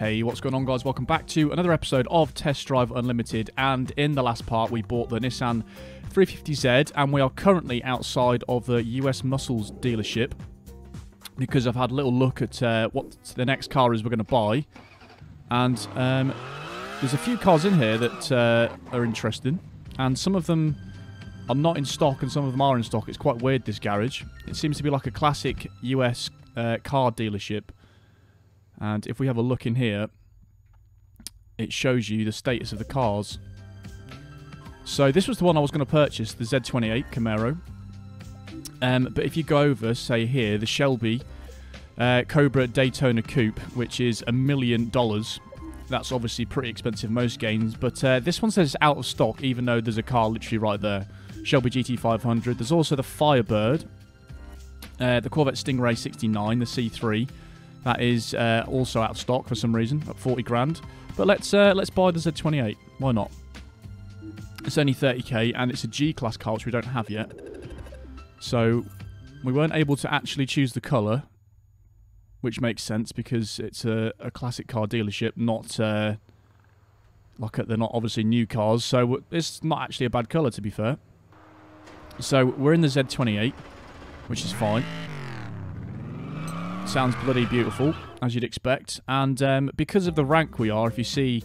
Hey, what's going on, guys? Welcome back to another episode of Test Drive Unlimited, and in the last part we bought the Nissan 350Z, and we are currently outside of the US Muscles dealership because I've had a little look at what the next car is we're going to buy, and there's a few cars in here that are interesting, and some of them are not in stock and some of them are in stock. It's quite weird, this garage. It seems to be like a classic US car dealership. And if we have a look in here, it shows you the status of the cars. So this was the one I was going to purchase, the Z28 Camaro. But if you go over, say here, the Shelby Cobra Daytona Coupe, which is $1 million. That's obviously pretty expensive most games. But this one says out of stock, even though there's a car literally right there. Shelby GT500. There's also the Firebird. The Corvette Stingray 69, the C3. That is also out of stock for some reason, at 40 grand. But let's buy the Z28. Why not? It's only 30k, and it's a G-Class car, which we don't have yet. So we weren't able to actually choose the colour, which makes sense because it's a classic car dealership, not they're not obviously new cars. So it's not actually a bad colour, to be fair. So we're in the Z28, which is fine. Sounds bloody beautiful, as you'd expect. And because of the rank we are, if you see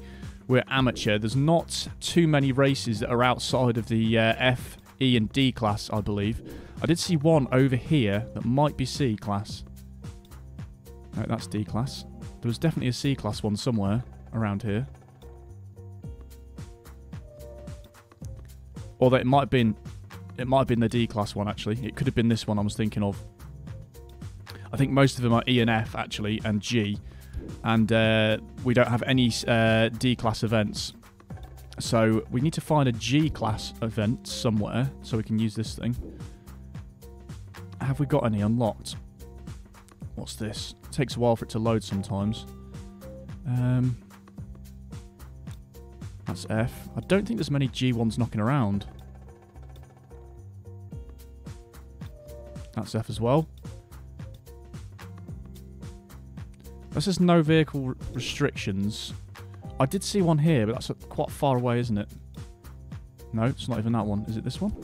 we're amateur, there's not too many races that are outside of the F, E and D class, I believe. I did see one over here that might be C class. No, that's D class. There was definitely a C class one somewhere around here. Or that it might have been the D class one, actually. It could have been this one I was thinking of. I think most of them are E and F, actually, and G. And we don't have any D-class events. So we need to find a G-class event somewhere so we can use this thing. Have we got any unlocked? What's this? It takes a while for it to load sometimes. That's F. I don't think there's many G ones knocking around. That's F as well. This says no vehicle restrictions. I did see one here, but that's quite far away, isn't it? No, it's not even that one. Is it this one?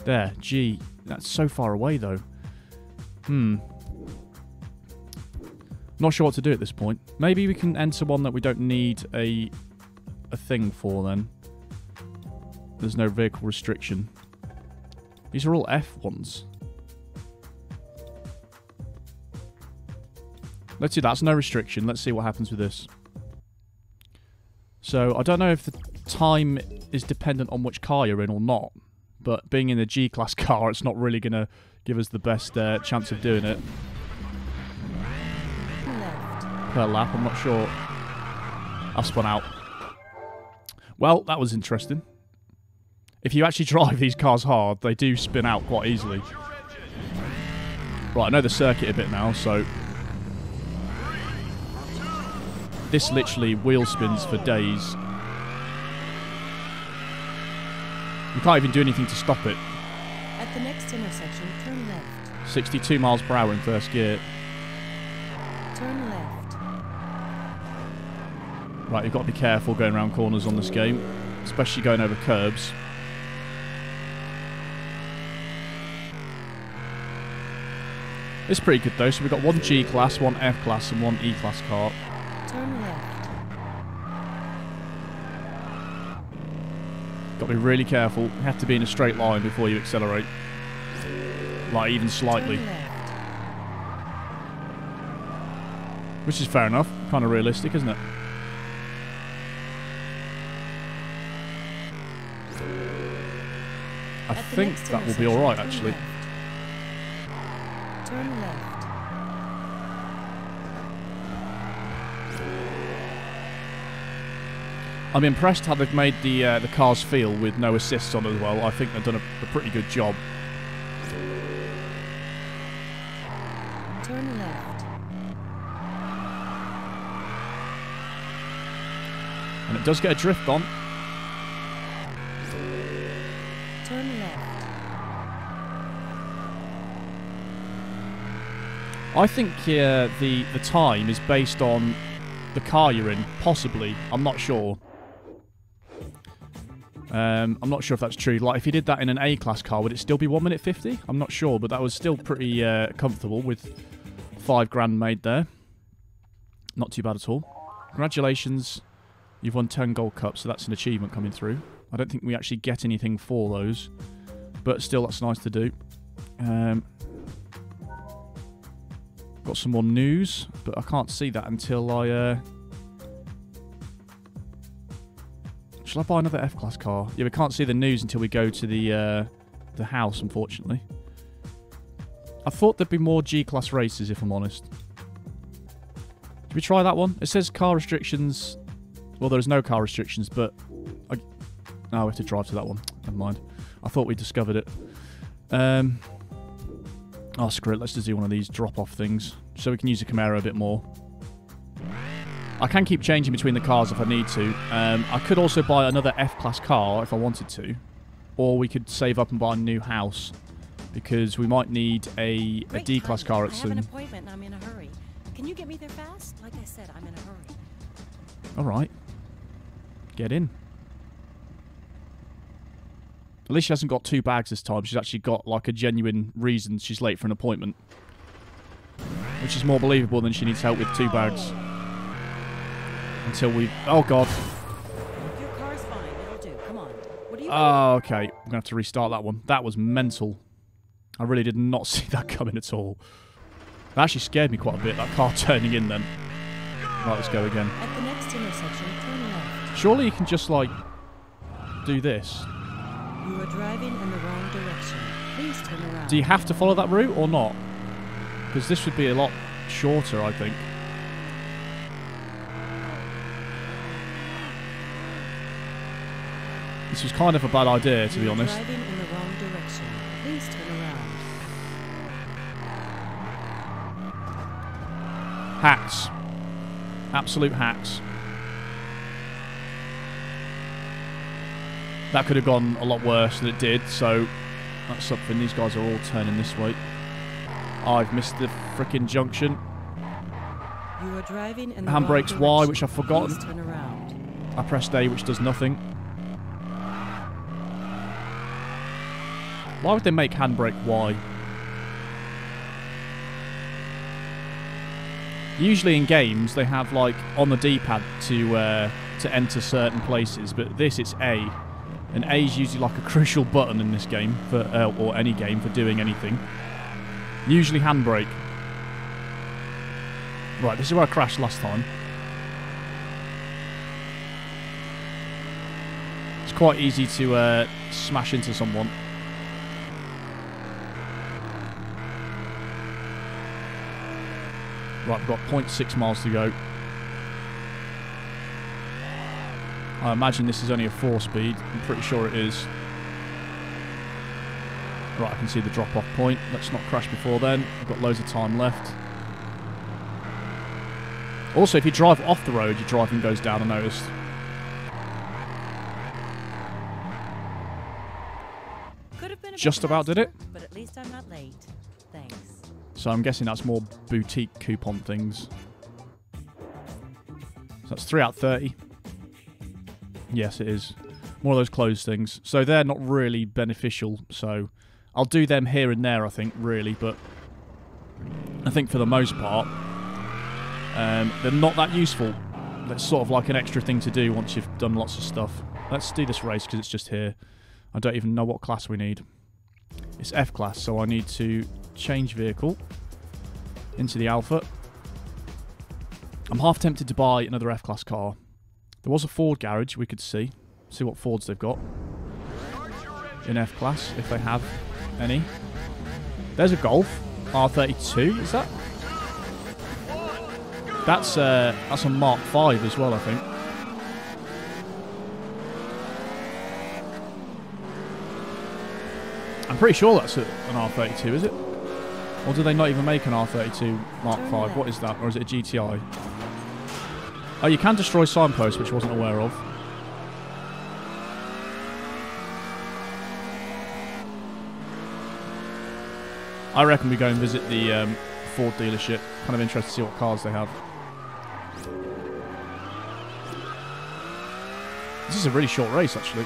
There, G. That's so far away, though. Not sure what to do at this point. Maybe we can enter one that we don't need a thing for, then. There's no vehicle restriction. These are all F ones. Let's see, that's no restriction. Let's see what happens with this. So, I don't know if the time is dependent on which car you're in or not. But being in a G-Class car, it's not really going to give us the best chance of doing it. Per lap, I'm not sure. I spun out. Well, that was interesting. If you actually drive these cars hard, they do spin out quite easily. Right, I know the circuit a bit now, so... This literally wheel spins for days. You can't even do anything to stop it. At the next intersection, turn left. 62 miles per hour in first gear. Turn left. Right, you've got to be careful going around corners on this game, especially going over curbs. It's pretty good though, so we've got one G-Class, one F-Class and one E-Class car. Turn left. Got to be really careful. You have to be in a straight line before you accelerate. Like, even slightly. Turn left. Which is fair enough. Kind of realistic, isn't it? I think that will be alright, actually. Turn left. I'm impressed how they've made the cars feel with no assists on as well. I think they've done a pretty good job. Turn left. And it does get a drift on. Turn left. I think the time is based on the car you're in, possibly. I'm not sure. I'm not sure if that's true. Like, if you did that in an A-class car, would it still be 1 minute 50? I'm not sure, but that was still pretty comfortable with $5 made there. Not too bad at all. Congratulations. You've won 10 gold cups, so that's an achievement coming through. I don't think we actually get anything for those, but still, that's nice to do. Got some more news, but I can't see that until I... Shall I buy another F-Class car? Yeah, we can't see the news until we go to the house, unfortunately. I thought there'd be more G-Class races, if I'm honest. Did we try that one? It says car restrictions. Well, there's no car restrictions, but... No, we have to drive to that one. Never mind. I thought we discovered it. Oh, screw it. Let's just do one of these drop-off things, so we can use the Camaro a bit more. I can keep changing between the cars if I need to. I could also buy another F-Class car if I wanted to. Or we could save up and buy a new house. Because we might need a D-Class car at soon. I have an appointment and I'm in a hurry. Can you get me there fast? Like I said, I'm in a hurry. Alright. Get in. At least she hasn't got 2 bags this time. She's actually got, like, a genuine reason she's late for an appointment. Which is more believable than she needs help with 2 bags. Until we... Oh, God. Your car's fine. It'll do. Come on. What are you... Oh, okay. We're going to have to restart that one. That was mental. I really did not see that coming at all. That actually scared me quite a bit, that car turning in then. Right, let's go again. At the next intersection, turn left. Surely you can just, like, do this. You are driving in the wrong direction. Please turn around. Do you have to follow that route or not? Because this would be a lot shorter, I think. This was kind of a bad idea, to be honest. You are driving in the wrong direction. Please turn around. Hacks. Absolute hacks. That could have gone a lot worse than it did, so that's something. These guys are all turning this way. I've missed the frickin' junction. You are driving in the Handbrake's wrong Y, direction. which I've forgotten. Please turn around. I pressed A, which does nothing. Why would they make handbrake Y? Usually in games, they have, like, on the D-pad to enter certain places, but this, it's A. And A is usually like a crucial button in this game, for or any game, for doing anything. Usually handbrake. Right, this is where I crashed last time. It's quite easy to smash into someone. Right, we've got 0.6 miles to go. I imagine this is only a 4-speed. I'm pretty sure it is. Right, I can see the drop-off point. Let's not crash before then. We've got loads of time left. Also, if you drive off the road, your driving goes down, I noticed. Could have been a Just bit about did it. faster, but at least I'm not late. Thanks. So I'm guessing that's more boutique coupon things. So that's 3 out of 30. Yes, it is. More of those closed things. So they're not really beneficial, so I'll do them here and there, I think, really, but I think for the most part, they're not that useful. That's sort of like an extra thing to do once you've done lots of stuff. Let's do this race, because it's just here. I don't even know what class we need. It's F-Class, so I need to change vehicle into the Alpha. I'm half tempted to buy another F-Class car. There was a Ford garage we could see what Fords they've got in F-Class, if they have any. There's a Golf R32, is that? That's a Mark 5 as well, I think. I'm pretty sure that's an R32, is it? Or do they not even make an R32 Mark 5? What is that? Or is it a GTI? Oh, you can destroy signposts, which I wasn't aware of. I reckon we go and visit the Ford dealership. Kind of interested to see what cars they have. This is a really short race, actually.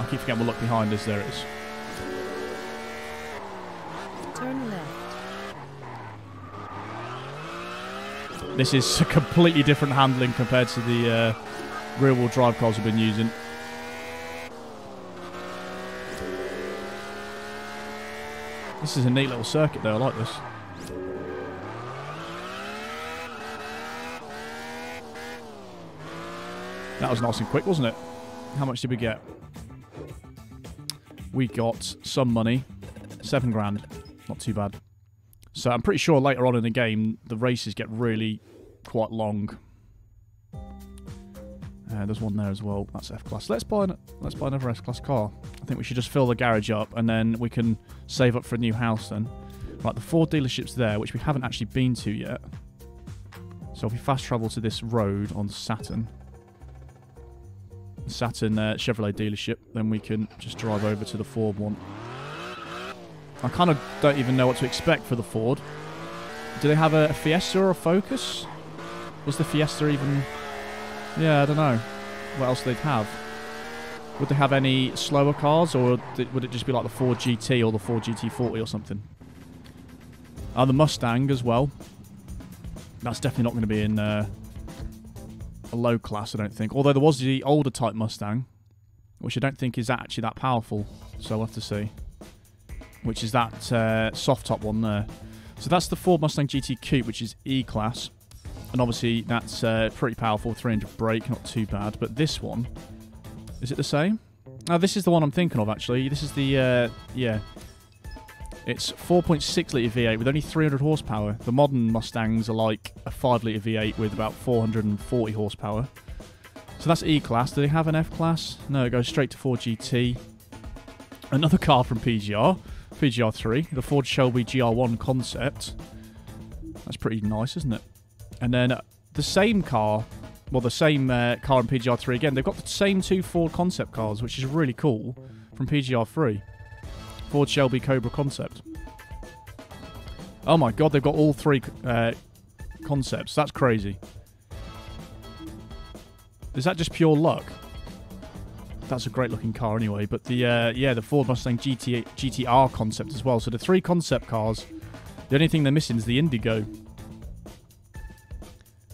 I keep forgetting we'll look behind us. There it is. Turn left. This is a completely different handling compared to the rear-wheel drive cars we've been using. This is a neat little circuit though, I like this. That was nice and quick, wasn't it? How much did we get? We got some money. 7 grand. Not too bad. So I'm pretty sure later on in the game, the races get really quite long. There's one there as well. That's F-Class. Let's buy another S-Class car. I think we should just fill the garage up, and then we can save up for a new house then. Right, the Ford dealership's there, which we haven't actually been to yet. So if we fast travel to this road on Saturn Chevrolet dealership, then we can just drive over to the Ford one. I kind of don't even know what to expect for the Ford. Do they have a Fiesta or a Focus? Was the Fiesta even... Yeah, I don't know what else they'd have. Would they have any slower cars, or would it just be like the Ford GT or the Ford GT40 or something? The Mustang as well. That's definitely not going to be in a low class, I don't think. Although there was the older type Mustang, which I don't think is actually that powerful. So we'll have to see. Which is that soft top one there. So that's the Ford Mustang Gtq, which is E-Class. And obviously that's pretty powerful, 300 brake, not too bad. But this one, is it the same? Oh, this is the one I'm thinking of, actually. This is the, yeah. It's 4.6 litre V8 with only 300 horsepower. The modern Mustangs are like a 5 litre V8 with about 440 horsepower. So that's E-Class. Do they have an F-Class? No, it goes straight to Ford GT. Another car from PGR. PGR3. The Ford Shelby GR1 concept. That's pretty nice, isn't it? And then the same car, well, the same car in PGR3 again. They've got the same 2 Ford concept cars, which is really cool, from PGR3. Ford Shelby Cobra concept. Oh my god, they've got all 3 concepts. That's crazy. Is that just pure luck? That's a great looking car anyway. But the yeah, the Ford Mustang GTR concept as well. So the 3 concept cars. The only thing they're missing is the Indigo.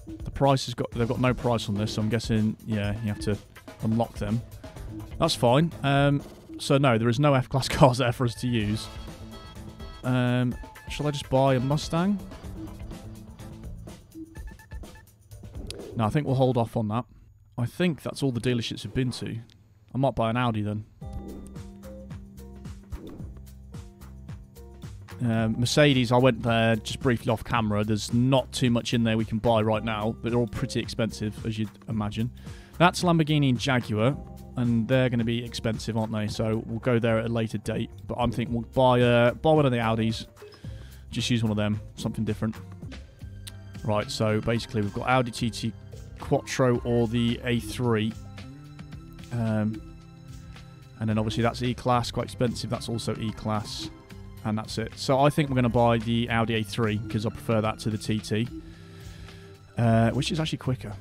The price has got, they've got no price on this, so I'm guessing, yeah, you have to unlock them. That's fine. So no, there is no F-Class cars there for us to use. Shall I just buy a Mustang? No, I think we'll hold off on that. I think that's all the dealerships we've been to. I might buy an Audi then. Mercedes, I went there just briefly off camera. There's not too much in there we can buy right now, but they're all pretty expensive, as you'd imagine. That's Lamborghini and Jaguar, and they're going to be expensive, aren't they? So we'll go there at a later date. But I'm thinking we'll buy one of the Audis. Just use one of them, something different. Right, so basically we've got Audi TT Quattro or the A3. And then obviously that's E-Class, quite expensive. That's also E-Class. And that's it. So I think we're going to buy the Audi A3 because I prefer that to the TT. Which is actually quicker.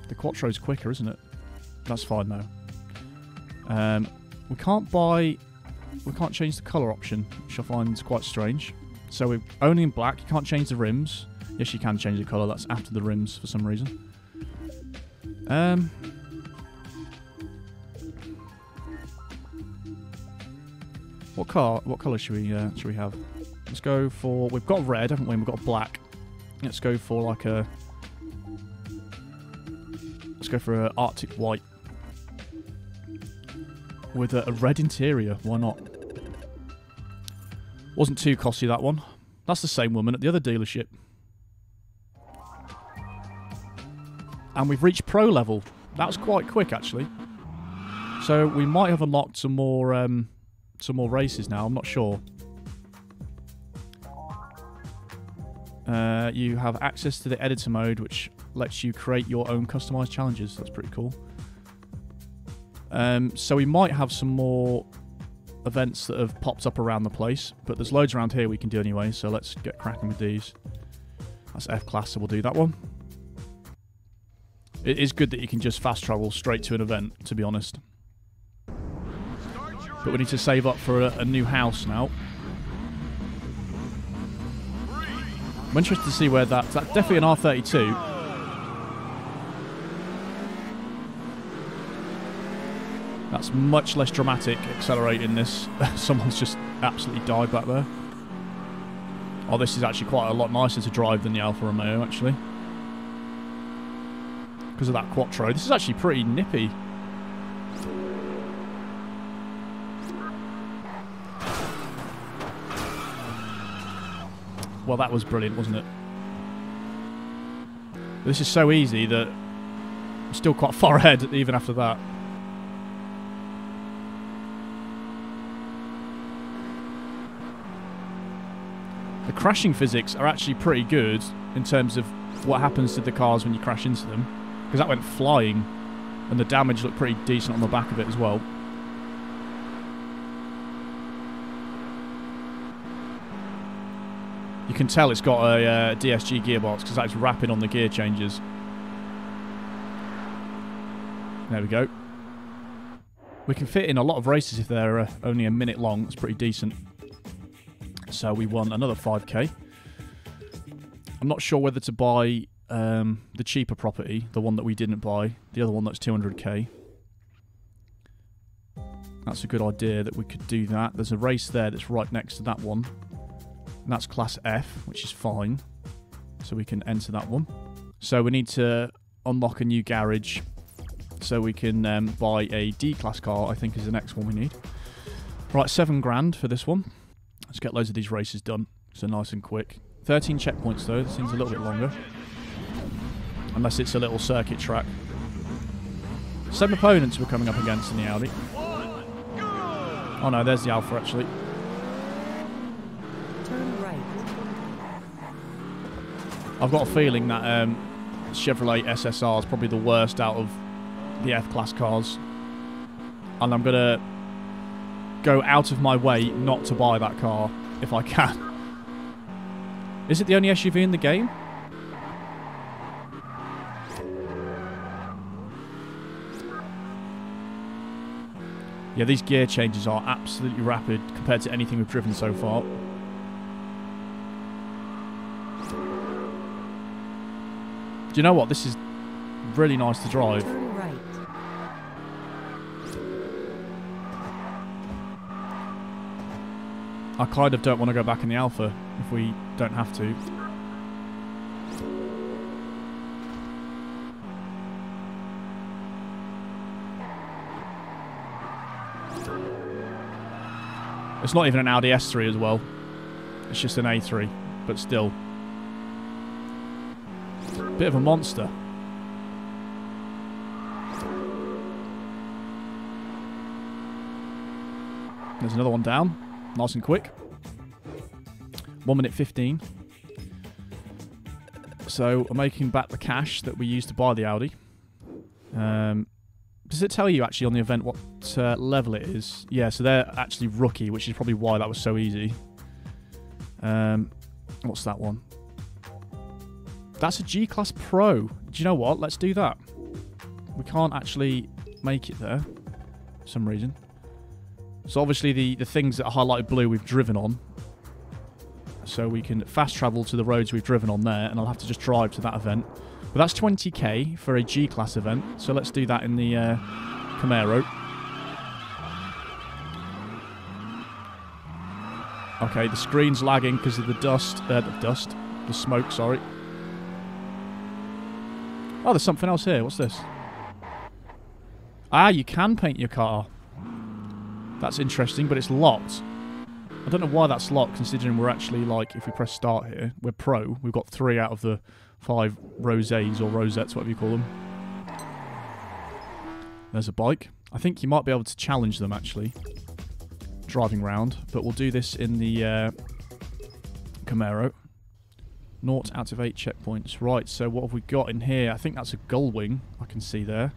The Quattro's quicker, isn't it? That's fine though. We can't change the colour option, which I find is quite strange. So we're only in black. You can't change the rims. Yes, you can change the colour. That's after the rims for some reason. What colour should we have? Let's go for... We've got red, haven't we? And we've got black. Let's go for like a... Let's go for an Arctic white. With a red interior. Why not? Wasn't too costly, that one. That's the same woman at the other dealership. And we've reached pro level. That was quite quick, actually. So we might have unlocked some more races now. I'm not sure. You have access to the editor mode, which lets you create your own customized challenges. That's pretty cool. So we might have some more events that have popped up around the place, but there's loads around here we can do anyway, so let's get cracking with these. That's F-Class, so we'll do that one. It is good that you can just fast travel straight to an event, to be honest. But we need to save up for a new house now. I'm interested to see where that's definitely an R32. That's much less dramatic accelerating this. Someone's just absolutely died back there. Oh, this is actually quite a lot nicer to drive than the Alfa Romeo, actually. Because of that Quattro. This is actually pretty nippy. Well, that was brilliant, wasn't it? This is so easy that I'm still quite far ahead even after that. The crashing physics are actually pretty good in terms of what happens to the cars when you crash into them. Because that went flying, and the damage looked pretty decent on the back of it as well. You can tell it's got a DSG gearbox because that's rapid on the gear changes. There we go. We can fit in a lot of races if they're only a minute long. It's pretty decent. So we won another 5k. I'm not sure whether to buy the cheaper property, the one that we didn't buy, the other one that's 200k. That's a good idea that we could do that. There's a race there that's right next to that one. And that's Class F, which is fine. So we can enter that one. So we need to unlock a new garage so we can buy a D-Class car, I think is the next one we need. Right, 7 grand for this one. Let's get loads of these races done. So nice and quick. 13 checkpoints though, this seems a little bit longer. Unless it's a little circuit track. 7 opponents we're coming up against in the Audi. Oh no, there's the Alfa actually. Turn right. I've got a feeling that Chevrolet SSR is probably the worst out of the F-Class cars. And I'm going to go out of my way not to buy that car if I can. Is it the only SUV in the game? Yeah, these gear changes are absolutely rapid compared to anything we've driven so far. Do you know what? This is really nice to drive. Turn right. I kind of don't want to go back in the Alfa if we don't have to. It's not even an Audi S3 as well. It's just an A3, but still. Bit of a monster. There's another one down. Nice and quick. 1 minute 15. So we're making back the cash that we used to buy the Audi. Does it tell you actually on the event what level it is? Yeah, so they're actually rookie, which is probably why that was so easy. What's that one? That's a G-Class Pro. Do you know what? Let's do that. We can't actually make it there for some reason. So obviously the things that are highlighted blue we've driven on. So we can fast travel to the roads we've driven on there, and I'll have to just drive to that event. But that's 20k for a G-Class event, so let's do that in the Camaro. Okay, the screen's lagging because of the the smoke, sorry. Oh, there's something else here. What's this? Ah, you can paint your car. That's interesting, but it's locked. I don't know why that's locked, considering we're actually, like, if we press start here, we're pro. We've got 3 out of the 5 rosés or rosettes, whatever you call them. There's a bike. I think you might be able to challenge them, actually, driving round. But we'll do this in the Camaro. 0 out of 8 checkpoints. Right, so what have we got in here? I think that's a gull wing, I can see there.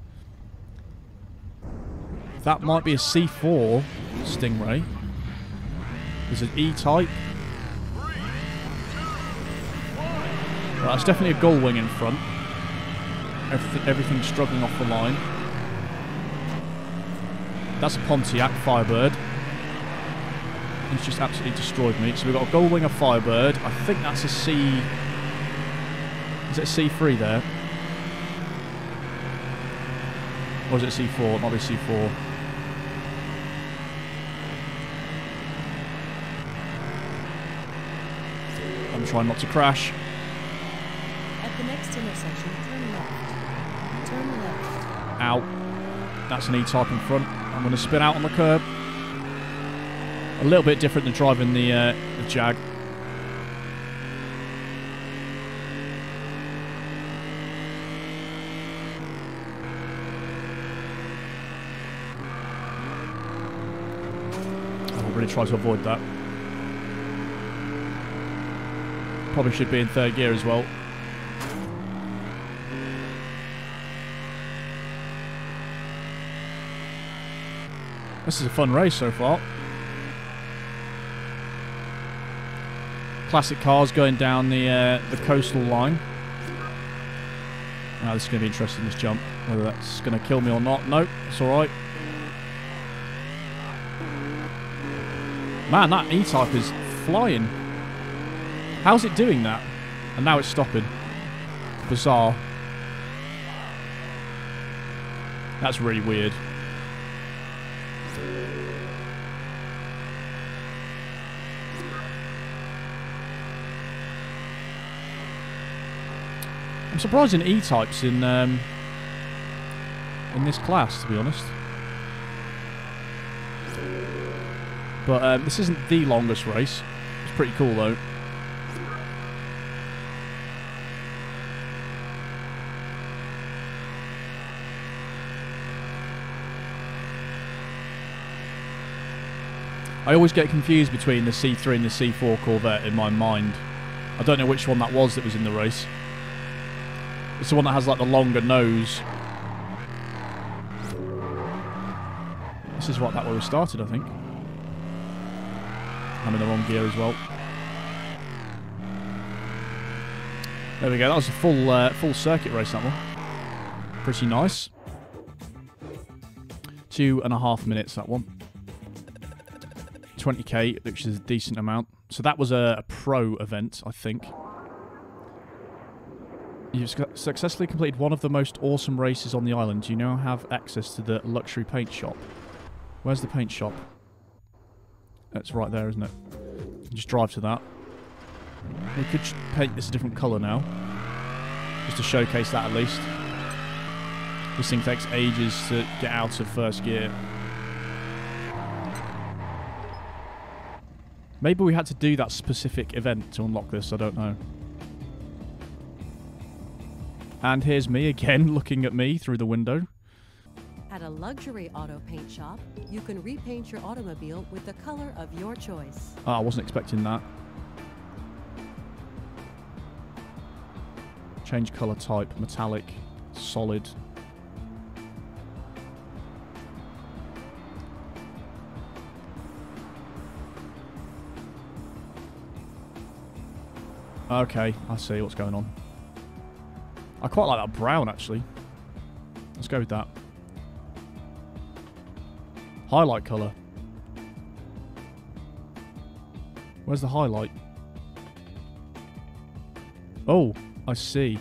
That might be a C4 Stingray. There's an E-type. Right, that's definitely a gull wing in front. Everything's struggling off the line. That's a Pontiac Firebird. He's just absolutely destroyed me. So we've got a gull wing, a Firebird. I think that's a C... Is it a C3 there? Or is it a C4? It might be a C4. I'm trying not to crash. At the next intersection, turn left. Turn left. Out. That's an E-type in front. I'm going to spin out on the curb. A little bit different than driving the Jag. I'll really try to avoid that. Probably should be in third gear as well. This is a fun race so far. Classic cars going down the coastal line. Now this is going to be interesting, this jump. Whether that's going to kill me or not. Nope, it's alright. Man, that E-type is flying. How's it doing that? And now it's stopping. Bizarre. That's really weird. I'm surprised in E-types in this class, to be honest. But this isn't the longest race. It's pretty cool though. I always get confused between the C3 and the C4 Corvette in my mind. I don't know which one that was in the race. It's the one that has like the longer nose. This is what that where we started, I think. I'm in the wrong gear as well. There we go. That was a full circuit race, that one. Pretty nice. 2.5 minutes, that one. 20k, which is a decent amount. So that was a pro event, I think. You've successfully completed one of the most awesome races on the island. You now have access to the luxury paint shop. Where's the paint shop? It's right there, isn't it? Just drive to that. We could paint this a different colour now. Just to showcase that at least. This thing takes ages to get out of first gear. Maybe we had to do that specific event to unlock this, I don't know. And here's me again, looking at me through the window. At a luxury auto paint shop, you can repaint your automobile with the color of your choice. Oh, I wasn't expecting that. Change colour type, metallic, solid. Okay, I see what's going on. I quite like that brown, actually. Let's go with that. Highlight colour. Where's the highlight? Oh, I see.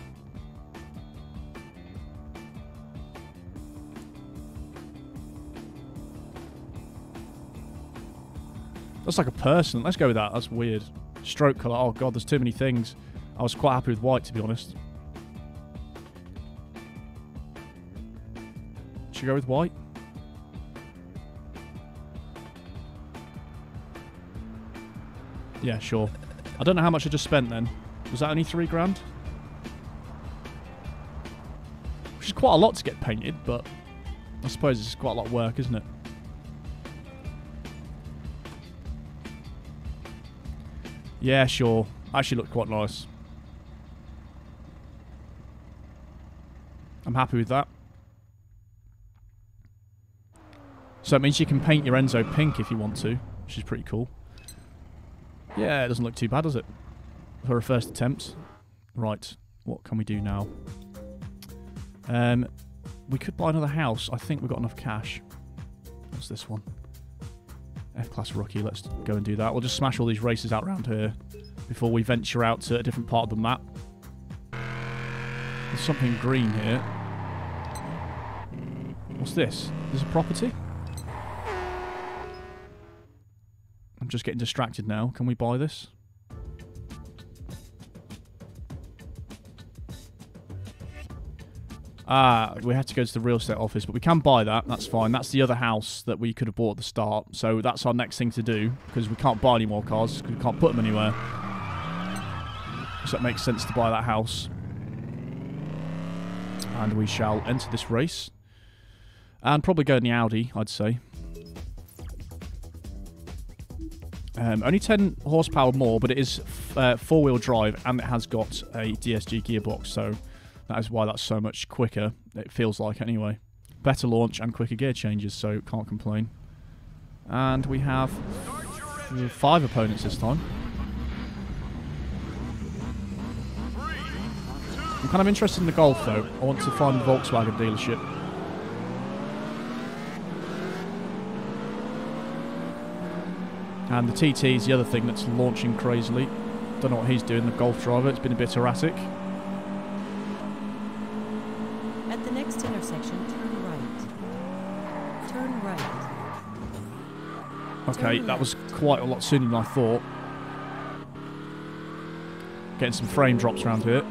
That's like a person. Let's go with that. That's weird. Stroke colour. Oh god, there's too many things. I was quite happy with white, to be honest. Should we go with white? Yeah, sure. I don't know how much I just spent then. Was that only £3 grand? Which is quite a lot to get painted, but I suppose it's quite a lot of work, isn't it? Yeah, sure. Actually looked quite nice. I'm happy with that. So it means you can paint your Enzo pink if you want to, which is pretty cool. Yeah, it doesn't look too bad, does it? For a first attempt. Right, what can we do now? We could buy another house. I think we've got enough cash. What's this one? F-Class Rookie. Let's go and do that. We'll just smash all these races out around here before we venture out to a different part of the map. There's something green here. What's this? There's a property? I'm just getting distracted now. Can we buy this? We have to go to the real estate office, but we can buy that. That's fine. That's the other house that we could have bought at the start. So that's our next thing to do, because we can't buy any more cars, because we can't put them anywhere. So it makes sense to buy that house. And we shall enter this race. And probably go in the Audi, I'd say. Only 10 horsepower more, but it is four-wheel drive, and it has got a DSG gearbox, so that is why that's so much quicker, it feels like anyway. Better launch and quicker gear changes, so can't complain. And we have 5 opponents this time. I'm kind of interested in the Golf though. I want to find the Volkswagen dealership. And the TT is the other thing that's launching crazily. Don't know what he's doing, the Golf driver. It's been a bit erratic. At the next intersection, turn right. Turn right. Okay, that was quite a lot sooner than I thought. Getting some frame drops around here.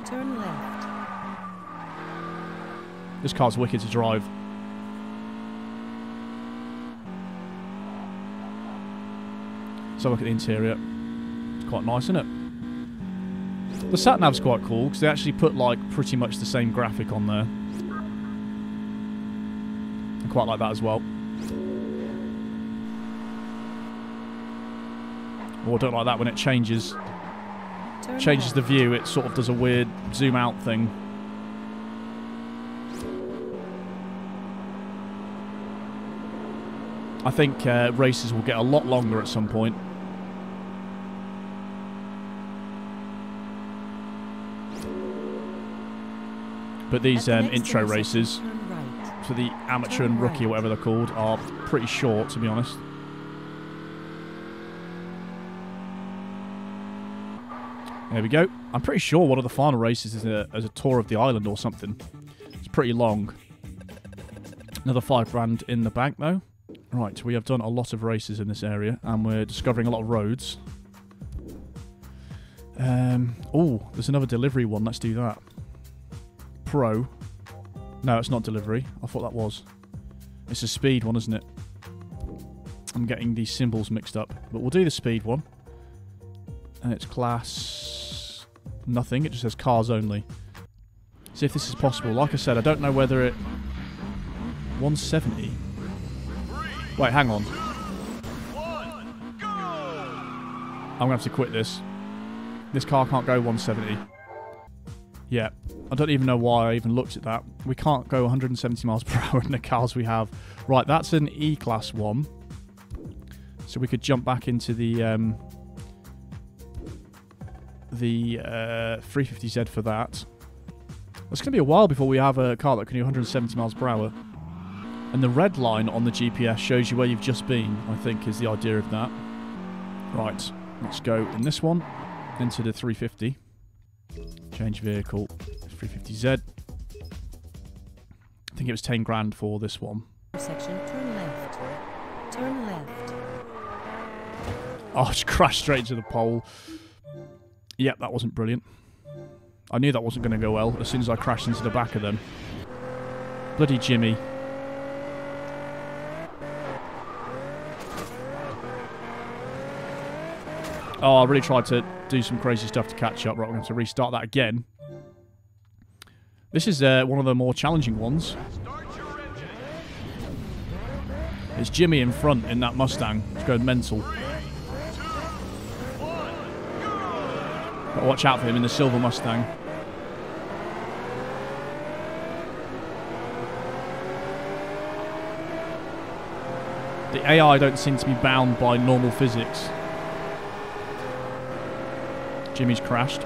Turn left. This car's wicked to drive. So look at the interior. It's quite nice, isn't it? The sat-nav's quite cool because they actually put like pretty much the same graphic on there. I quite like that as well. Or I don't like that when it changes. Changes the view. It sort of does a weird zoom out thing. I think races will get a lot longer at some point. But these intro races, for the amateur and rookie or whatever they're called, are pretty short, to be honest. There we go. I'm pretty sure one of the final races is a tour of the island or something. It's pretty long. Another $5 in the bank, though. Right, we have done a lot of races in this area, and we're discovering a lot of roads. Oh, there's another delivery one. Let's do that. Pro. No, it's not delivery. I thought that was. It's a speed one, isn't it? I'm getting these symbols mixed up. But we'll do the speed one. And it's class... nothing. It just says cars only. See if this is possible. Like I said, I don't know whether it... 170? Wait, hang on. I'm going to have to quit this. This car can't go 170. Yeah. I don't even know why I even looked at that. We can't go 170 miles per hour in the cars we have. Right, that's an E-Class one. So we could jump back into the 350Z for that. It's going to be a while before we have a car that can do 170 miles per hour. And the red line on the GPS shows you where you've just been, I think, is the idea of that. Right, let's go in this one, into the 350. Change vehicle, 350Z. I think it was 10 grand for this one. Section, turn left. Turn left. Oh, I just crashed straight into the pole. Yep, that wasn't brilliant. I knew that wasn't going to go well as soon as I crashed into the back of them. Bloody Jimmy. Oh, I really tried to do some crazy stuff to catch up. Right, we're going to restart that again. This is one of the more challenging ones. It's Jimmy in front in that Mustang. It's going mental. Gotta watch out for him in the silver Mustang. The AI don't seem to be bound by normal physics. Jimmy's crashed.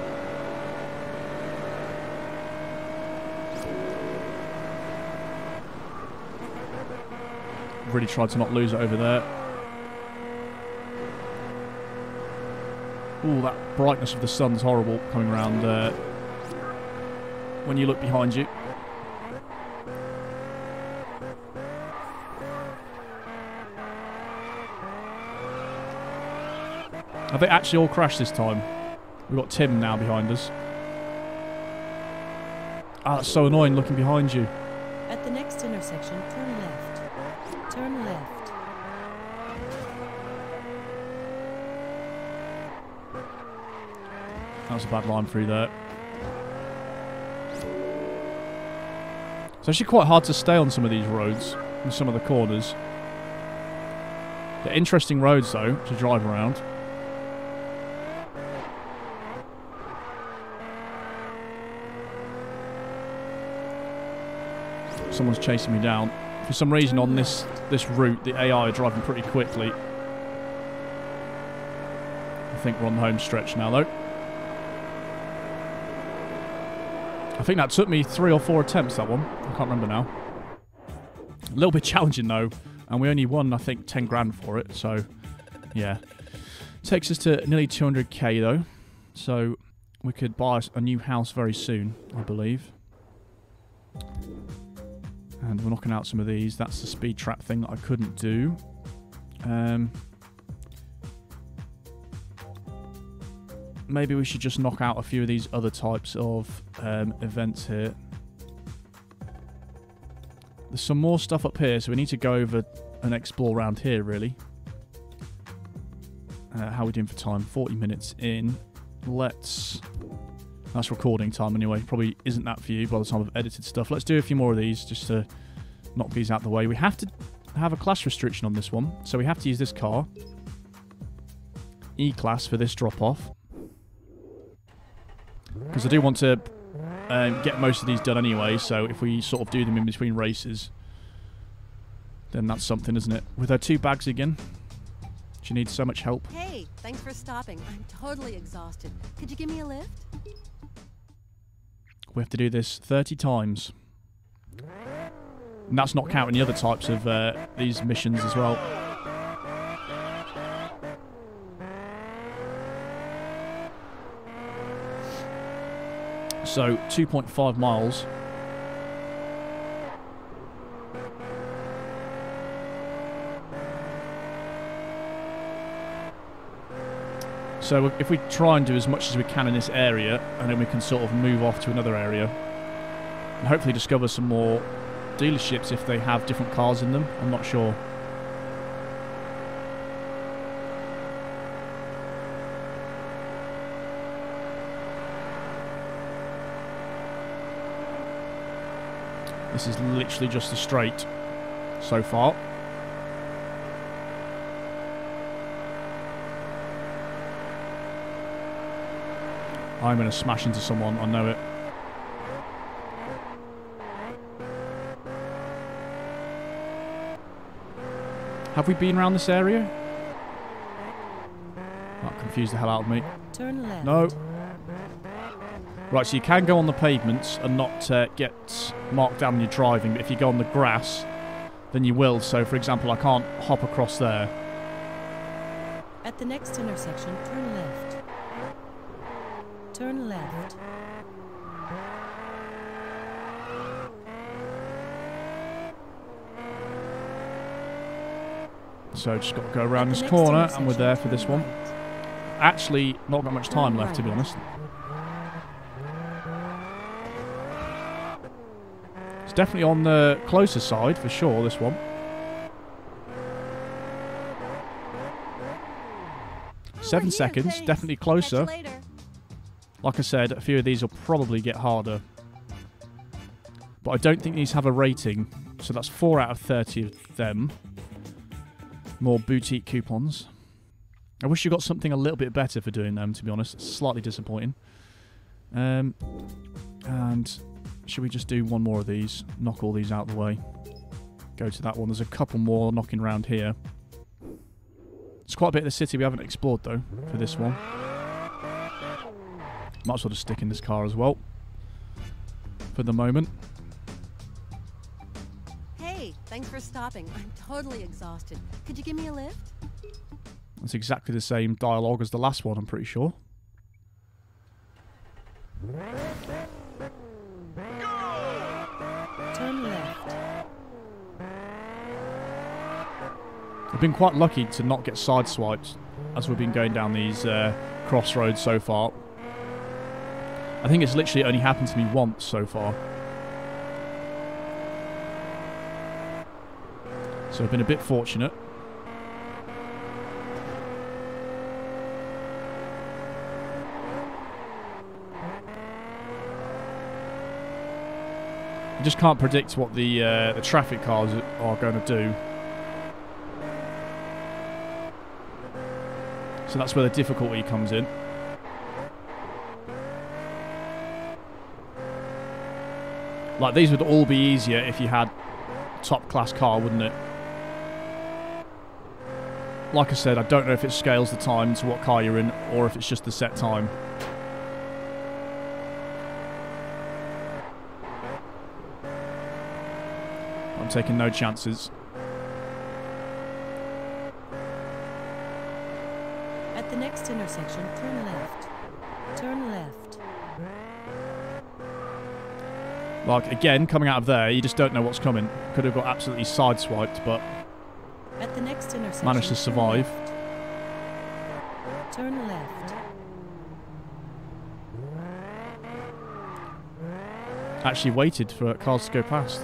Really tried to not lose it over there. Ooh, that brightness of the sun's horrible coming around when you look behind you. Have they actually all crashed this time? We've got Tim now behind us. Ah, that's so annoying looking behind you. At the next intersection, turn left. Turn left. That was a bad line through there. It's actually quite hard to stay on some of these roads and some of the corners. They're interesting roads though to drive around. Someone's chasing me down. For some reason on this route, the AI are driving pretty quickly. I think we're on the home stretch now, though. I think that took me 3 or 4 attempts, that one. I can't remember now. A little bit challenging, though. And we only won, I think, 10 grand for it. So, yeah. Takes us to nearly 200k, though. So, we could buy a new house very soon, I believe. And we're knocking out some of these. That's the speed trap thing that I couldn't do. Maybe we should just knock out a few of these other types of events here. There's some more stuff up here, so we need to go over and explore around here, really. How are we doing for time? 40 minutes in. That's recording time anyway. Probably isn't that for you by the time I've edited stuff. Let's do a few more of these just to knock these out the way. We have to have a class restriction on this one. So we have to use this car. E-class for this drop-off. Because I do want to get most of these done anyway. So if we sort of do them in between races, then that's something, isn't it? With her 2 bags again. She needs so much help. Hey, thanks for stopping. I'm totally exhausted. Could you give me a lift? We have to do this 30 times. And that's not counting the other types of these missions as well. So, 2.5 miles. So if we try and do as much as we can in this area, and then we can sort of move off to another area, and hopefully discover some more dealerships if they have different cars in them. I'm not sure. This is literally just a straight so far. I'm going to smash into someone, I know it. Have we been around this area? That confused the hell out of me. Turn left. No. Right, so you can go on the pavements and not get marked down when you're driving, but if you go on the grass, then you will. So, for example, I can't hop across there. At the next intersection, turn left. Turn left. So just got to go around this corner and we're there for this one. Actually, not got much time left, to be honest. It's definitely on the closer side for sure, this one. 7 seconds, definitely closer. Like I said, a few of these will probably get harder. But I don't think these have a rating. So that's 4 out of 30 of them. More boutique coupons. I wish you got something a little bit better for doing them, to be honest. It's slightly disappointing. And should we just do one more of these? Knock all these out of the way. Go to that one. There's a couple more knocking around here. It's quite a bit of the city we haven't explored, though, for this one. Might as well just stick in this car as well for the moment. Hey, thanks for stopping. I'm totally exhausted. Could you give me a lift? It's exactly the same dialogue as the last one, I'm pretty sure. Turn left. I've been quite lucky to not get sideswiped as we've been going down these crossroads so far. I think it's literally only happened to me once so far. So I've been a bit fortunate. You just can't predict what the traffic cars are going to do. So that's where the difficulty comes in. Like, these would all be easier if you had a top-class car, wouldn't it? Like I said, I don't know if it scales the time to what car you're in, or if it's just the set time. I'm taking no chances. At the next intersection, turn left. Turn left. Like, again, coming out of there, you just don't know what's coming. Could have got absolutely sideswiped, but At the next intersection, managed to survive. Turn left. Actually waited for cars to go past.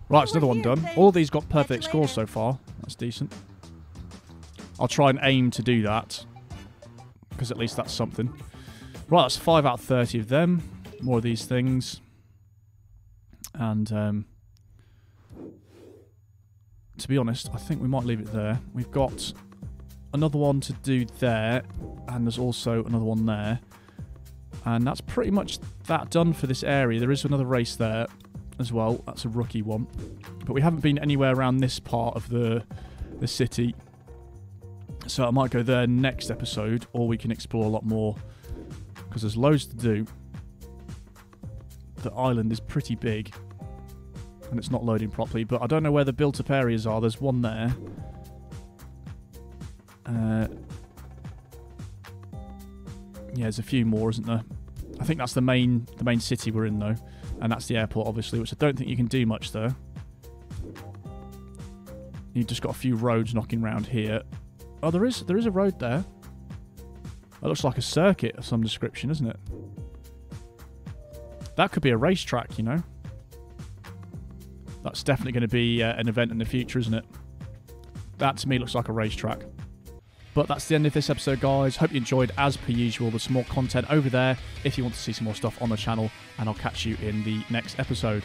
Right, it's another one done. All of these got perfect scores so far. That's decent. I'll try and aim to do that, because at least that's something. Right, that's 5 out of 30 of them. More of these things. And to be honest, I think we might leave it there. We've got another one to do there, and there's also another one there. And that's pretty much that done for this area. There is another race there as well. That's a rookie one. But we haven't been anywhere around this part of the city. So I might go there next episode, or we can explore a lot more, because there's loads to do. The island is pretty big, and it's not loading properly, but I don't know where the built-up areas are. There's one there. Yeah, there's a few more, isn't there? I think that's the main city we're in, though, and that's the airport, obviously, which I don't think you can do much there. You've just got a few roads knocking around here. Oh, there is a road there. That looks like a circuit of some description, isn't it? That could be a racetrack, you know. That's definitely going to be an event in the future, isn't it? That, to me, looks like a racetrack. But that's the end of this episode, guys. Hope you enjoyed, as per usual. There's some more content over there if you want to see some more stuff on the channel, and I'll catch you in the next episode.